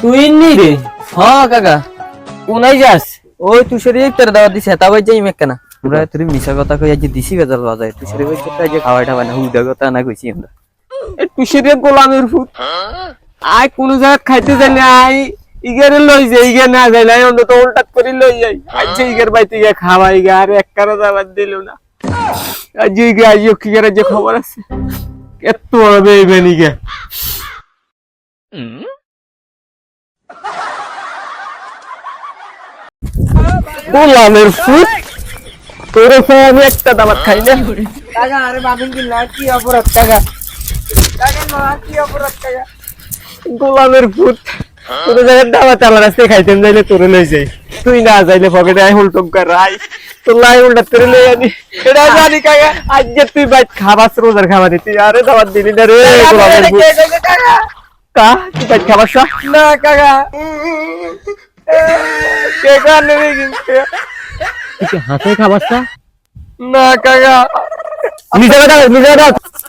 তুই নি রে? হ্যাঁ কাকা, কোনায় যাস? ওই তুষারি তোর দাওয়াত দিছে তা ভাই যাই মেক কেনা আমরা তুই মিছা কথা কই আজ দিছি বেজাল বাজায় তুষারি ভাই তো আজ খাওয়াই ঠাওয়াই না হুদা কথা না কইছি আমরা এই তুষারি গোলামের ফুট আই কোন জায়গা খাইতে জানি আই ইগারে লই যাই ইগে না যাই না অন্য তো উল্টাত করে লই যাই আজ ইগার বাইতে গিয়ে খাওয়াই গা আর এক কারো দাওয়াত দিল না আজ ইগে আজ কি করে যে খবর আছে এত হবে বেনি গে গোলামের ফুট তোর আমি একটা দাবাত খাই না টাকা আরে বাবিন কি না কি অপরাধ টাকা টাকা না কি অপরাধ টাকা গোলামের ফুট তোর জায়গায় দাবাত আলার রাস্তায় খাইতেন যাইলে তোরে লই যাই তুই না যাইলে পকেটে আই হুলটম কর রাই তোর লাই উল্টা তোরে লই আনি এটা জানি কাকা আজ যে তুই বাইক খাবাস রোজার খাবার দিতি আরে দাবাত দিলি না রে গোলামের ফুট টাকা কা তুই বাইক খাবাস না কাকা কে কানে কিন্তু তুই হাতে খাবাসটা না কাকা নিজে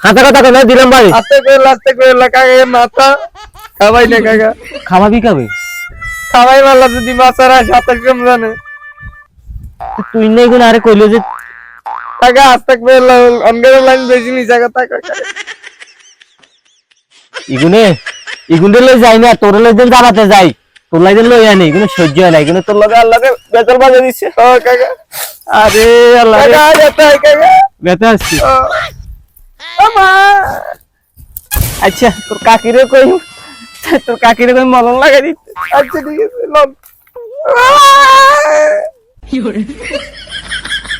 হাতে কথা কই দিলাম ভাই আস্তে করে কাকা মাথা খাবাই না কাকা খাওয়াবি কবে খাবাই মারলা যদি মাছারা 27 রমজানে তুই নেই গুণ আরে কইলো যে কাকা আস্তে করে অনগের লাইন বেশি নি জায়গা টাকা ইগুনে লই যাই না তোর লই দিন যাবাতে যাই তোর লাইন লই আনি ইগুনে সহ্য হয় না ইগুনে তোর লগে আল্লাহকে বেতল বাজে দিচ্ছে ও কাকা আরে আল্লাহ কাকা যেতে কাকা বেতে আসছি আমা আচ্ছা তোর কাকিরে কই মলম লাগাই দিতে আচ্ছা ঠিক আছে লম